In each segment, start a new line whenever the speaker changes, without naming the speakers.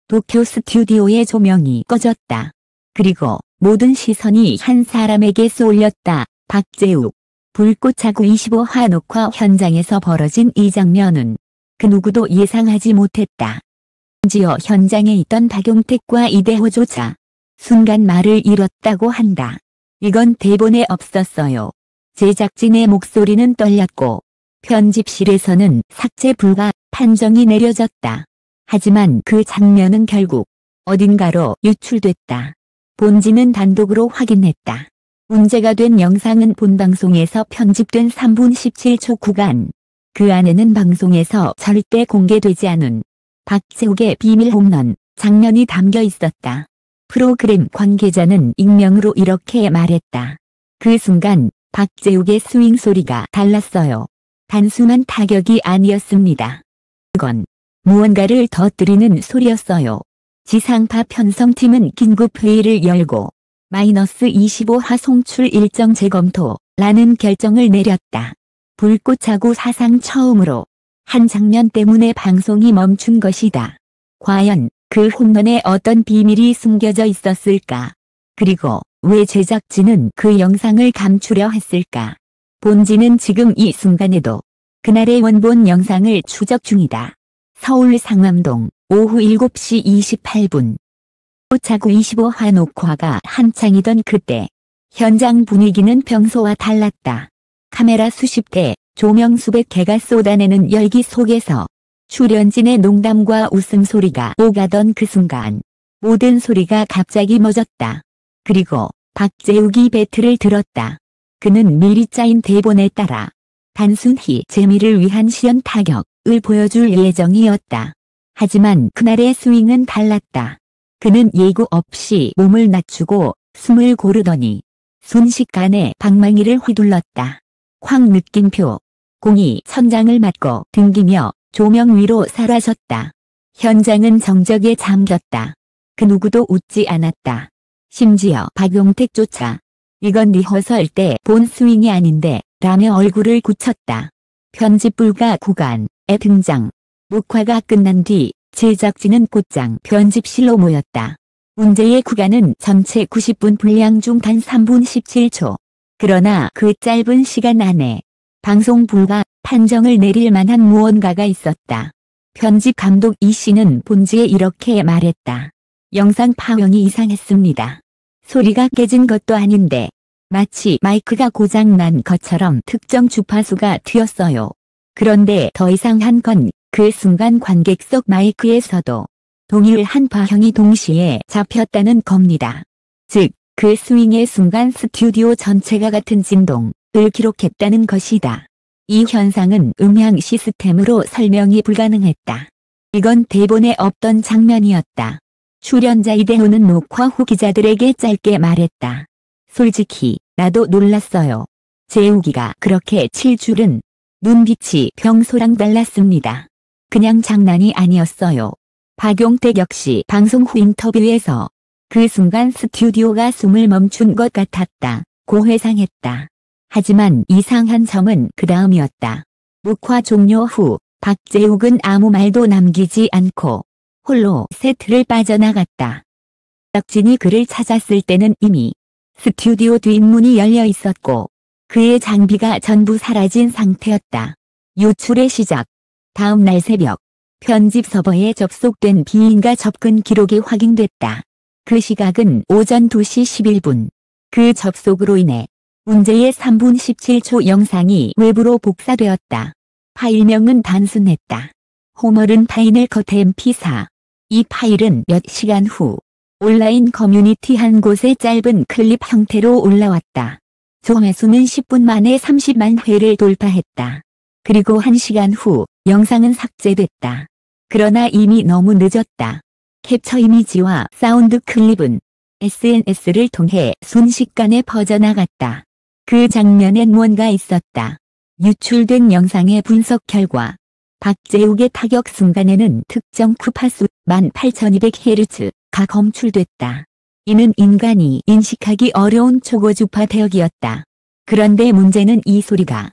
도쿄 스튜디오의 조명이 꺼졌다. 그리고 모든 시선이 한 사람에게 쏠렸다. 박재욱. 불꽃차고 25화 녹화 현장에서 벌어진 이 장면은 그 누구도 예상하지 못했다. 심지어 현장에 있던 박용택과 이대호조차 순간 말을 잃었다고 한다. 이건 대본에 없었어요. 제작진의 목소리는 떨렸고 편집실에서는 삭제 불가 판정이 내려졌다. 하지만 그 장면은 결국 어딘가로 유출됐다. 본진은 단독으로 확인했다. 문제가 된 영상은 본방송에서 편집된 3분 17초 구간. 그 안에는 방송에서 절대 공개되지 않은 박재욱의 비밀 홈런 장면이 담겨 있었다. 프로그램 관계자는 익명으로 이렇게 말했다. 그 순간 박재욱의 스윙 소리가 달랐어요. 단순한 타격이 아니었습니다. 그건 무언가를 터뜨리는 소리였어요. 지상파 편성팀은 긴급회의를 열고 -25화 송출 일정 재검토라는 결정을 내렸다. 불꽃차고 사상 처음으로 한 장면 때문에 방송이 멈춘 것이다. 과연 그 홈런에 어떤 비밀이 숨겨져 있었을까? 그리고 왜 제작진은 그 영상을 감추려 했을까? 본진은 지금 이 순간에도 그날의 원본 영상을 추적 중이다. 서울 상암동 오후 7시 28분. 불꽃차고 25화 녹화가 한창이던 그때 현장 분위기는 평소와 달랐다. 카메라 수십 대, 조명 수백 개가 쏟아내는 열기 속에서 출연진의 농담과 웃음소리가 오가던 그 순간 모든 소리가 갑자기 멎었다. 그리고 박재욱이 배트를 들었다. 그는 미리 짜인 대본에 따라 단순히 재미를 위한 시연 타격을 보여줄 예정이었다. 하지만 그날의 스윙은 달랐다. 그는 예고 없이 몸을 낮추고 숨을 고르더니 순식간에 방망이를 휘둘렀다. 확 느낌표. 공이 천장을 맞고 등기며 조명 위로 사라졌다. 현장은 정적에 잠겼다. 그 누구도 웃지 않았다. 심지어 박용택조차 이건 리허설 때 본 스윙이 아닌데 라며 얼굴을 굳혔다. 편집 불가 구간에 등장. 녹화가 끝난 뒤 제작진은 곧장 편집실로 모였다. 문제의 구간은 전체 90분 분량 중 단 3분 17초. 그러나 그 짧은 시간 안에 방송 불가 판정을 내릴 만한 무언가가 있었다. 편집 감독 이 씨는 본지에 이렇게 말했다. 영상 파형이 이상했습니다. 소리가 깨진 것도 아닌데 마치 마이크가 고장난 것처럼 특정 주파수가 튀었어요. 그런데 더 이상한 건 그 순간 관객석 마이크에서도 동일한 파형이 동시에 잡혔다는 겁니다. 즉, 그 스윙의 순간 스튜디오 전체가 같은 진동을 기록했다는 것이다. 이 현상은 음향 시스템으로 설명이 불가능했다. 이건 대본에 없던 장면이었다. 출연자 이대호는 녹화 후 기자들에게 짧게 말했다. 솔직히 나도 놀랐어요. 재욱이가 그렇게 칠 줄은. 눈빛이 평소랑 달랐습니다. 그냥 장난이 아니었어요. 박용택 역시 방송 후 인터뷰에서 그 순간 스튜디오가 숨을 멈춘 것 같았다고 회상했다. 하지만 이상한 점은 그 다음이었다. 녹화 종료 후 박재욱은 아무 말도 남기지 않고 홀로 세트를 빠져나갔다. 제작진이 그를 찾았을 때는 이미 스튜디오 뒷문이 열려 있었고 그의 장비가 전부 사라진 상태였다. 유출의 시작. 다음 날 새벽 편집 서버에 접속된 비인가 접근 기록이 확인됐다. 그 시각은 오전 2시 11분. 그 접속으로 인해 문제의 3분 17초 영상이 외부로 복사되었다. 파일명은 단순했다. 홈런 파이널 컷 mp4. 이 파일은 몇 시간 후 온라인 커뮤니티 한 곳에 짧은 클립 형태로 올라왔다. 조회수는 10분 만에 30만 회를 돌파했다. 그리고 1시간 후 영상은 삭제됐다. 그러나 이미 너무 늦었다. 캡처 이미지와 사운드 클립은 SNS를 통해 순식간에 퍼져나갔다. 그 장면엔 뭔가 있었다. 유출된 영상의 분석 결과 박재욱의 타격 순간에는 특정 주파수 18,200Hz가 검출됐다. 이는 인간이 인식하기 어려운 초고주파 대역이었다. 그런데 문제는 이 소리가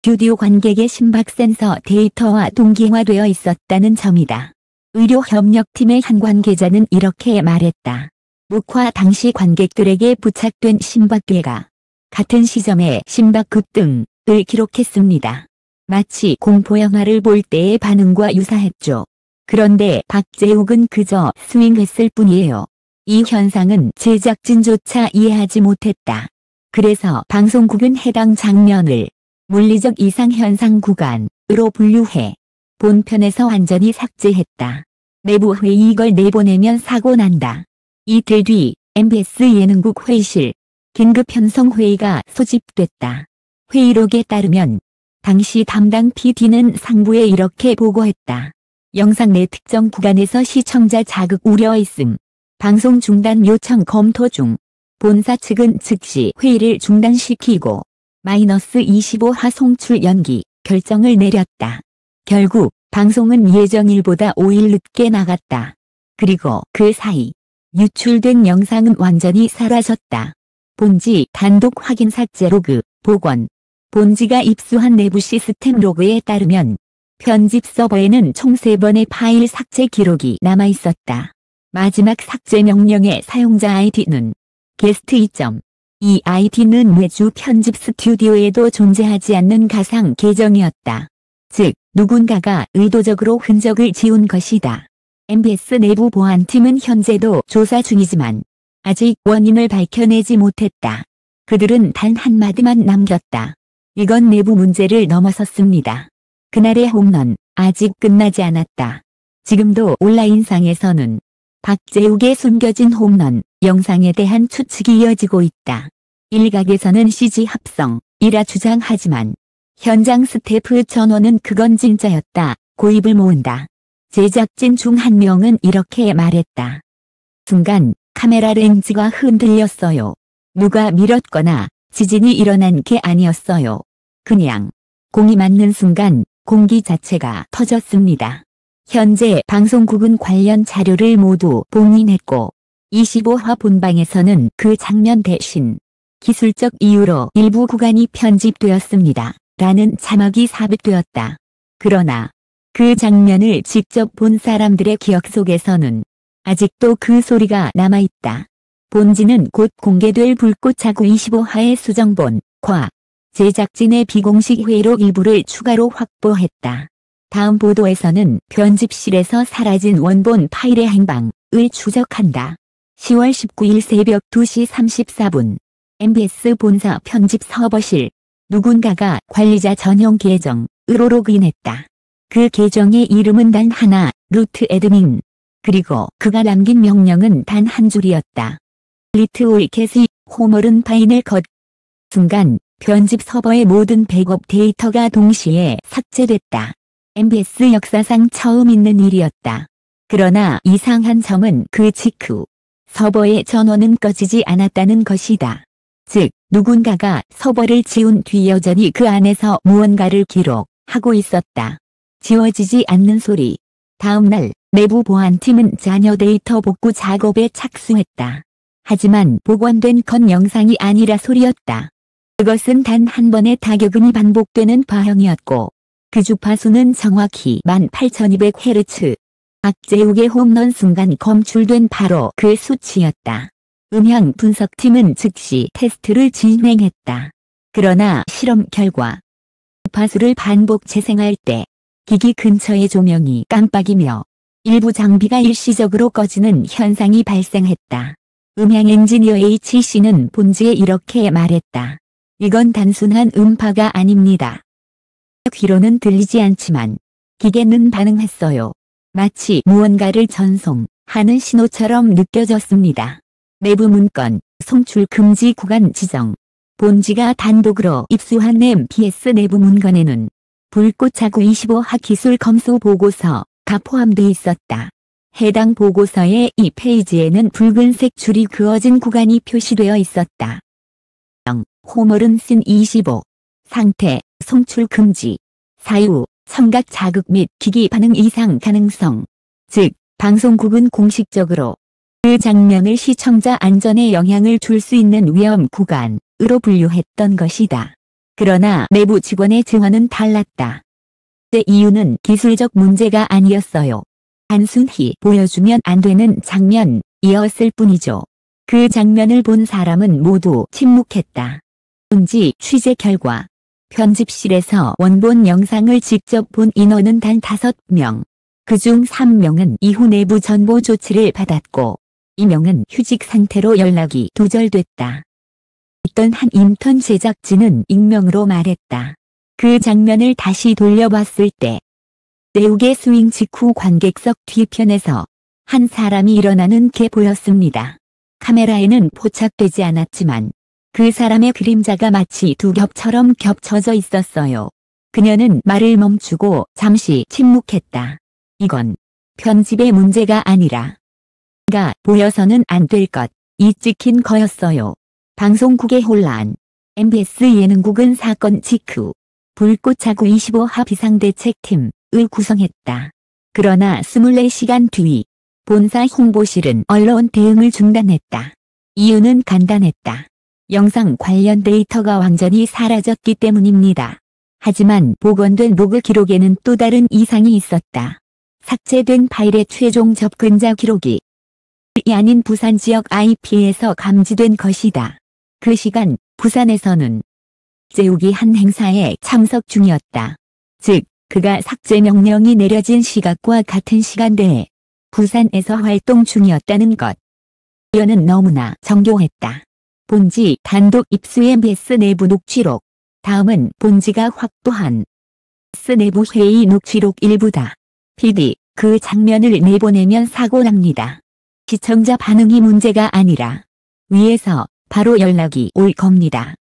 스튜디오 관객의 심박 센서 데이터와 동기화되어 있었다는 점이다. 의료협력팀의 한 관계자는 이렇게 말했다. 목화 당시 관객들에게 부착된 심박계가 같은 시점에 심박급등을 기록했습니다. 마치 공포영화를 볼 때의 반응과 유사했죠. 그런데 박재욱은 그저 스윙했을 뿐이에요. 이 현상은 제작진조차 이해하지 못했다. 그래서 방송국은 해당 장면을 물리적 이상현상 구간으로 분류해 본편에서 완전히 삭제했다. 내부 회의 이걸 내보내면 사고 난다. 이틀 뒤 MBS 예능국 회의실 긴급 편성회의가 소집됐다. 회의록에 따르면 당시 담당 PD는 상부에 이렇게 보고했다. 영상 내 특정 구간에서 시청자 자극 우려 있음. 방송 중단 요청 검토 중. 본사 측은 즉시 회의를 중단시키고 -25화 송출 연기 결정을 내렸다. 결국 방송은 예정일보다 5일 늦게 나갔다. 그리고 그 사이 유출된 영상은 완전히 사라졌다. 본지 단독 확인 삭제 로그, 복원. 본지가 입수한 내부 시스템 로그에 따르면 편집 서버에는 총 3번의 파일 삭제 기록이 남아있었다. 마지막 삭제 명령의 사용자 아이디는 게스트 2점. 이 아이디는 외주 편집 스튜디오에도 존재하지 않는 가상 계정이었다. 즉, 누군가가 의도적으로 흔적을 지운 것이다. MBS 내부 보안팀은 현재도 조사 중이지만 아직 원인을 밝혀내지 못했다. 그들은 단 한마디만 남겼다. 이건 내부 문제를 넘어섰습니다. 그날의 홈런, 아직 끝나지 않았다. 지금도 온라인상에서는 박재욱의 숨겨진 홈런 영상에 대한 추측이 이어지고 있다. 일각에서는 CG 합성이라 주장하지만 현장 스태프 전원은 그건 진짜였다. 고입을 모은다. 제작진 중 한 명은 이렇게 말했다. 순간 카메라 렌즈가 흔들렸어요. 누가 밀었거나 지진이 일어난 게 아니었어요. 그냥 공이 맞는 순간 공기 자체가 터졌습니다. 현재 방송국은 관련 자료를 모두 봉인했고 25화 본방에서는 그 장면 대신 기술적 이유로 일부 구간이 편집되었습니다. 라는 자막이 삽입되었다. 그러나 그 장면을 직접 본 사람들의 기억 속에서는 아직도 그 소리가 남아있다. 본지는 곧 공개될 불꽃차고 25화의 수정본과 제작진의 비공식 회의록 일부를 추가로 확보했다. 다음 보도에서는 편집실에서 사라진 원본 파일의 행방을 추적한다. 10월 19일 새벽 2시 34분 MBS 본사 편집 서버실 누군가가 관리자 전용 계정으로 로그인했다. 그 계정의 이름은 단 하나, 루트 애드민. 그리고 그가 남긴 명령은 단 한 줄이었다. 리트 올 캐시, 호머른 파이널 컷. 순간 편집 서버의 모든 백업 데이터가 동시에 삭제됐다. MBS 역사상 처음 있는 일이었다. 그러나 이상한 점은 그 직후 서버의 전원은 꺼지지 않았다는 것이다. 즉, 누군가가 서버를 지운 뒤 여전히 그 안에서 무언가를 기록하고 있었다. 지워지지 않는 소리. 다음 날 내부 보안팀은 자녀 데이터 복구 작업에 착수했다. 하지만 복원된 건 영상이 아니라 소리였다. 그것은 단 한 번의 타격음이 반복되는 파형이었고 그 주파수는 정확히 18,200Hz. 박재욱의 홈런 순간 검출된 바로 그 수치였다. 음향 분석팀은 즉시 테스트를 진행했다. 그러나 실험 결과 주파수를 반복 재생할 때 기기 근처의 조명이 깜빡이며 일부 장비가 일시적으로 꺼지는 현상이 발생했다. 음향 엔지니어 HC는 본지에 이렇게 말했다. 이건 단순한 음파가 아닙니다. 귀로는 들리지 않지만 기계는 반응했어요. 마치 무언가를 전송하는 신호처럼 느껴졌습니다. 내부 문건, 송출 금지 구간 지정. 본지가 단독으로 입수한 MBS 내부 문건에는 불꽃차고 25화 기술 검수 보고서가 포함돼 있었다. 해당 보고서의 이 페이지에는 붉은색 줄이 그어진 구간이 표시되어 있었다. 호머른 씬 25. 상태, 송출 금지. 사유, 청각 자극 및 기기 반응 이상 가능성. 즉, 방송국은 공식적으로 그 장면을 시청자 안전에 영향을 줄 수 있는 위험 구간으로 분류했던 것이다. 그러나 내부 직원의 증언은 달랐다. 그 이유는 기술적 문제가 아니었어요. 단순히 보여주면 안 되는 장면이었을 뿐이죠. 그 장면을 본 사람은 모두 침묵했다. 본지 취재 결과 편집실에서 원본 영상을 직접 본 인원은 단 5명. 그중 3명은 이후 내부 전보 조치를 받았고 2명은 휴직 상태로 연락이 두절됐다. 있던 한 인턴 제작진은 익명으로 말했다. 그 장면을 다시 돌려봤을 때 박재욱의 스윙 직후 관객석 뒤편에서 한 사람이 일어나는 게 보였습니다. 카메라에는 포착되지 않았지만 그 사람의 그림자가 마치 두 겹처럼 겹쳐져 있었어요. 그녀는 말을 멈추고 잠시 침묵했다. 이건 편집의 문제가 아니라 가 보여서는 안 될 것이 찍힌 거였어요. 방송국의 혼란. MBS 예능국은 사건 직후 불꽃차고 25화 비상대책팀을 구성했다. 그러나 24시간 뒤 본사 홍보실은 언론 대응을 중단했다. 이유는 간단했다. 영상 관련 데이터가 완전히 사라졌기 때문입니다. 하지만 복원된 로그 기록에는 또 다른 이상이 있었다. 삭제된 파일의 최종 접근자 기록이 이 아닌 부산 지역 IP에서 감지된 것이다. 그 시간 부산에서는 박재욱이 한 행사에 참석 중이었다. 즉 그가 삭제 명령이 내려진 시각과 같은 시간대에 부산에서 활동 중이었다는 것. 이는 너무나 정교했다. 본지 단독 입수 MBS 내부 녹취록. 다음은 본지가 확보한 MBS 내부 회의 녹취록 일부다. PD, 그 장면을 내보내면 사고 납니다. 시청자 반응이 문제가 아니라 위에서 바로 연락이 올 겁니다.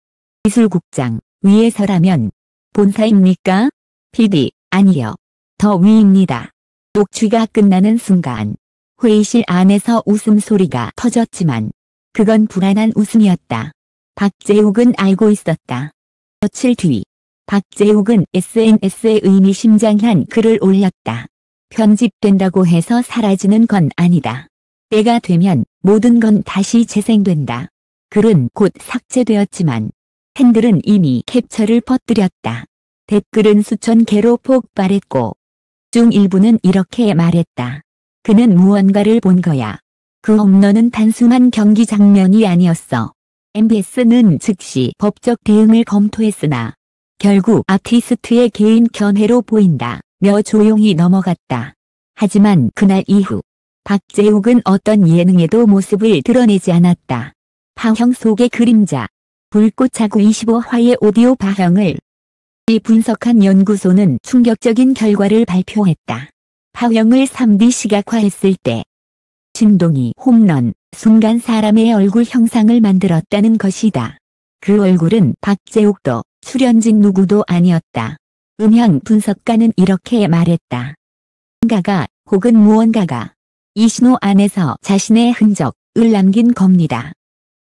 기술국장, 위에서라면 본사입니까? PD, 아니요. 더 위입니다. 녹취가 끝나는 순간 회의실 안에서 웃음소리가 터졌지만 그건 불안한 웃음이었다. 박재욱은 알고 있었다. 며칠 뒤 박재욱은 SNS에 의미심장한 글을 올렸다. 편집된다고 해서 사라지는 건 아니다. 때가 되면 모든 건 다시 재생된다. 글은 곧 삭제되었지만 팬들은 이미 캡처를 퍼뜨렸다. 댓글은 수천 개로 폭발했고 중 일부는 이렇게 말했다. 그는 무언가를 본 거야. 그 홈런은 단순한 경기 장면이 아니었어. MBS는 즉시 법적 대응을 검토했으나 결국 아티스트의 개인 견해로 보인다며 조용히 넘어갔다. 하지만 그날 이후 박재욱은 어떤 예능에도 모습을 드러내지 않았다. 파형 속의 그림자. 불꽃차고 25화의 오디오 파형을 분석한 연구소는 충격적인 결과를 발표했다. 파형을 3D 시각화했을 때 진동이 홈런, 순간 사람의 얼굴 형상을 만들었다는 것이다. 그 얼굴은 박재욱도 출연진 누구도 아니었다. 음향 분석가는 이렇게 말했다. 누군가가 혹은 무언가가 이 신호 안에서 자신의 흔적을 남긴 겁니다.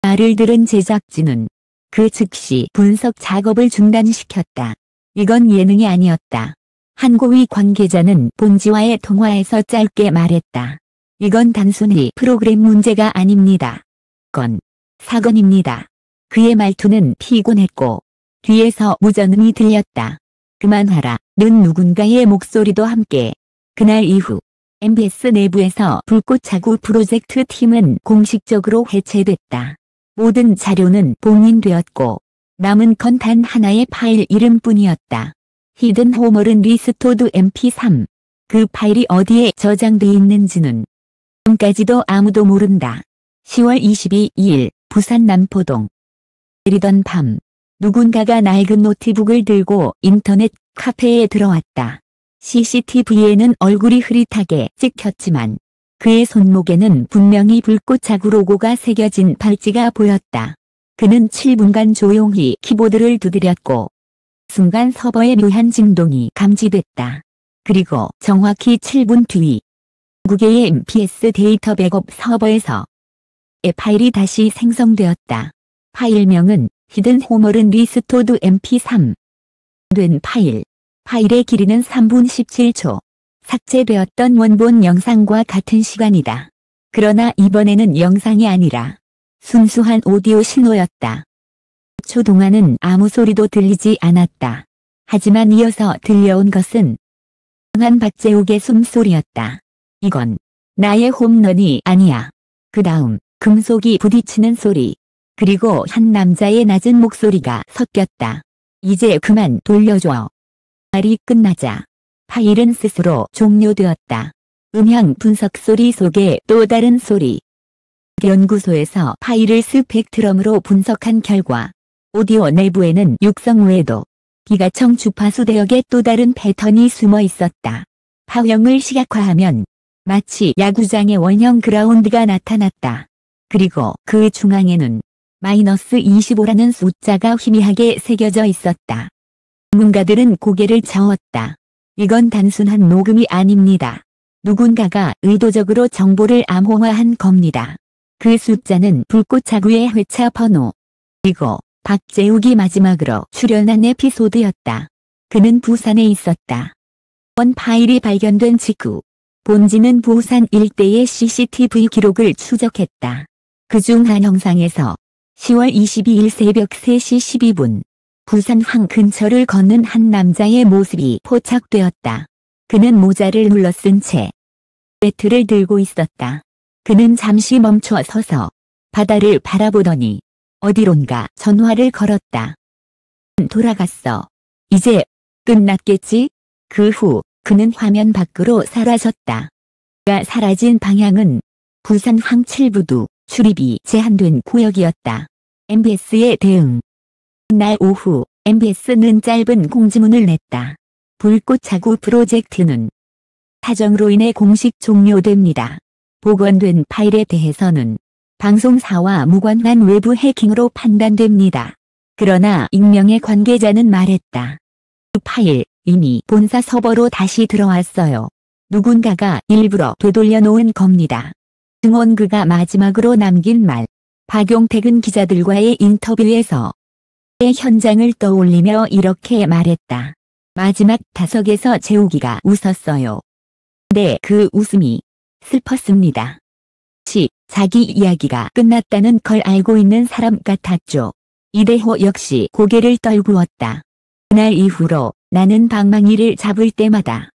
말을 들은 제작진은 그 즉시 분석 작업을 중단시켰다. 이건 예능이 아니었다. 한 고위 관계자는 본지와의 통화에서 짧게 말했다. 이건 단순히 프로그램 문제가 아닙니다. 건 사건입니다. 그의 말투는 피곤했고 뒤에서 무전음이 들렸다. 그만하라 는 누군가의 목소리도 함께. 그날 이후 MBS 내부에서 불꽃차고 프로젝트 팀은 공식적으로 해체됐다. 모든 자료는 봉인되었고 남은 건 단 하나의 파일 이름뿐이었다. 히든 호머른 리스토드 mp3. 그 파일이 어디에 저장돼 있는지는 지금까지도 아무도 모른다. 10월 22일 부산 남포동. 내리던 밤 누군가가 낡은 노트북을 들고 인터넷 카페에 들어왔다. CCTV에는 얼굴이 흐릿하게 찍혔지만 그의 손목에는 분명히 불꽃차고 로고가 새겨진 팔찌가 보였다. 그는 7분간 조용히 키보드를 두드렸고 순간 서버의 묘한 진동이 감지됐다. 그리고 정확히 7분 뒤 국외의 MPS 데이터 백업 서버에서 파일이 다시 생성되었다. 파일명은 히든 호머른 리스토드 mp3. 된 파일. 파일의 길이는 3분 17초. 삭제되었던 원본 영상과 같은 시간이다. 그러나 이번에는 영상이 아니라 순수한 오디오 신호였다. 초 동안은 아무 소리도 들리지 않았다. 하지만 이어서 들려온 것은 강한 박재욱의 숨소리였다. 이건 나의 홈런이 아니야. 그 다음 금속이 부딪히는 소리. 그리고 한 남자의 낮은 목소리가 섞였다. 이제 그만 돌려줘. 말이 끝나자 파일은 스스로 종료되었다. 음향 분석 소리 속에 또 다른 소리. 연구소에서 파일을 스펙트럼으로 분석한 결과 오디오 내부에는 육성 외에도 기가청 주파수 대역의 또 다른 패턴이 숨어 있었다. 파형을 시각화하면 마치 야구장의 원형 그라운드가 나타났다. 그리고 그 중앙에는 -25라는 숫자가 희미하게 새겨져 있었다. 전문가들은 고개를 저었다. 이건 단순한 녹음이 아닙니다. 누군가가 의도적으로 정보를 암호화한 겁니다. 그 숫자는 불꽃차구의 회차 번호. 그리고 박재욱이 마지막으로 출연한 에피소드였다. 그는 부산에 있었다. 원 파일이 발견된 직후 본지는 부산 일대의 CCTV 기록을 추적했다. 그중 한 영상에서 10월 22일 새벽 3시 12분 부산항 근처를 걷는 한 남자의 모습이 포착되었다. 그는 모자를 눌러쓴 채 배트를 들고 있었다. 그는 잠시 멈춰 서서 바다를 바라보더니 어디론가 전화를 걸었다. 돌아갔어. 이제 끝났겠지? 그 후 그는 화면 밖으로 사라졌다. 그가 사라진 방향은 부산 항칠부두 출입이 제한된 구역이었다. MBS의 대응. 날 오후 MBS는 짧은 공지문을 냈다. 불꽃차구 프로젝트는 사정으로 인해 공식 종료됩니다. 복원된 파일에 대해서는 방송사와 무관한 외부 해킹으로 판단됩니다. 그러나 익명의 관계자는 말했다. 그 파일 이미 본사 서버로 다시 들어왔어요. 누군가가 일부러 되돌려 놓은 겁니다. 증언 그가 마지막으로 남긴 말. 박용택은 기자들과의 인터뷰에서 현장을 떠올리며 이렇게 말했다. 마지막 타석에서 재욱이가 웃었어요. 근데 그 웃음이 슬펐습니다. 자기 이야기가 끝났다는 걸 알고 있는 사람 같았죠. 이대호 역시 고개를 떨구었다. 그날 이후로 나는 방망이를 잡을 때마다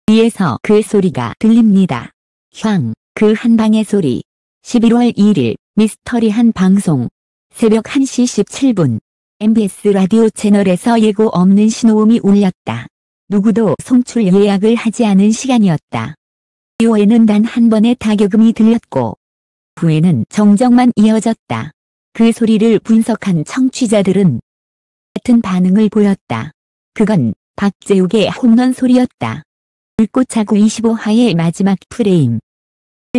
위에서 그 소리가 들립니다. 샹, 그 한 방의 소리. 11월 1일 미스터리한 방송. 새벽 1시 17분. MBS 라디오 채널에서 예고 없는 신호음이 울렸다. 누구도 송출 예약을 하지 않은 시간이었다. 라디오에는 단 한 번의 타격음이 들렸고 후에는 정적만 이어졌다. 그 소리를 분석한 청취자들은 같은 반응을 보였다. 그건 박재욱의 홈런 소리였다. 불꽃차구 25화의 마지막 프레임.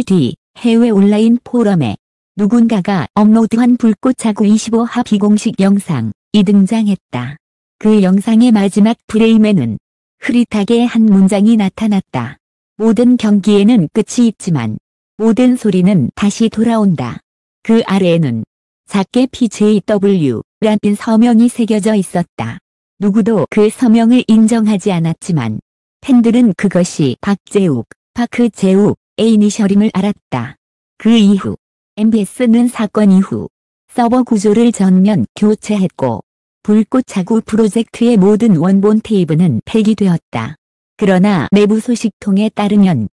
뒤 해외 온라인 포럼에 누군가가 업로드한 불꽃차구 25화 비공식 영상이 등장했다. 그 영상의 마지막 프레임에는 흐릿하게 한 문장이 나타났다. 모든 경기에는 끝이 있지만 모든 소리는 다시 돌아온다. 그 아래에는 작게 PJW라는 서명이 새겨져 있었다. 누구도 그 서명을 인정하지 않았지만 팬들은 그것이 박재욱, 파크재욱의 이니셜임을 알았다. 그 이후 MBS는 사건 이후 서버 구조를 전면 교체했고 불꽃차구 프로젝트의 모든 원본 테이프는 폐기되었다. 그러나 내부 소식통에 따르면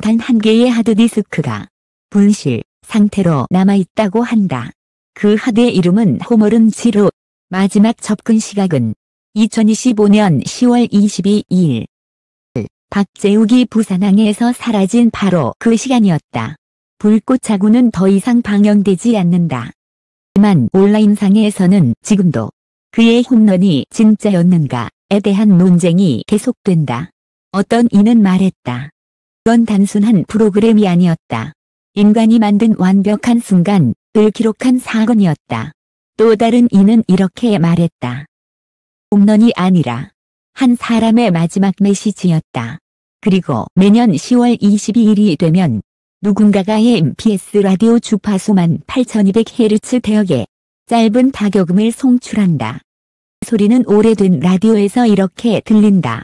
단 한 개의 하드디스크가 분실 상태로 남아있다고 한다. 그 하드의 이름은 호머른 지로. 마지막 접근 시각은 2025년 10월 22일. 박재욱이 부산항에서 사라진 바로 그 시간이었다. 불꽃차구는 더 이상 방영되지 않는다. 하지만 온라인상에서는 지금도 그의 홈런이 진짜였는가에 대한 논쟁이 계속된다. 어떤 이는 말했다. 그건 단순한 프로그램이 아니었다. 인간이 만든 완벽한 순간을 기록한 사건이었다. 또 다른 이는 이렇게 말했다. 홈런이 아니라 한 사람의 마지막 메시지였다. 그리고 매년 10월 22일이 되면 누군가가 MBS 라디오 주파수만 8200Hz 대역의 짧은 타격음을 송출한다. 소리는 오래된 라디오에서 이렇게 들린다.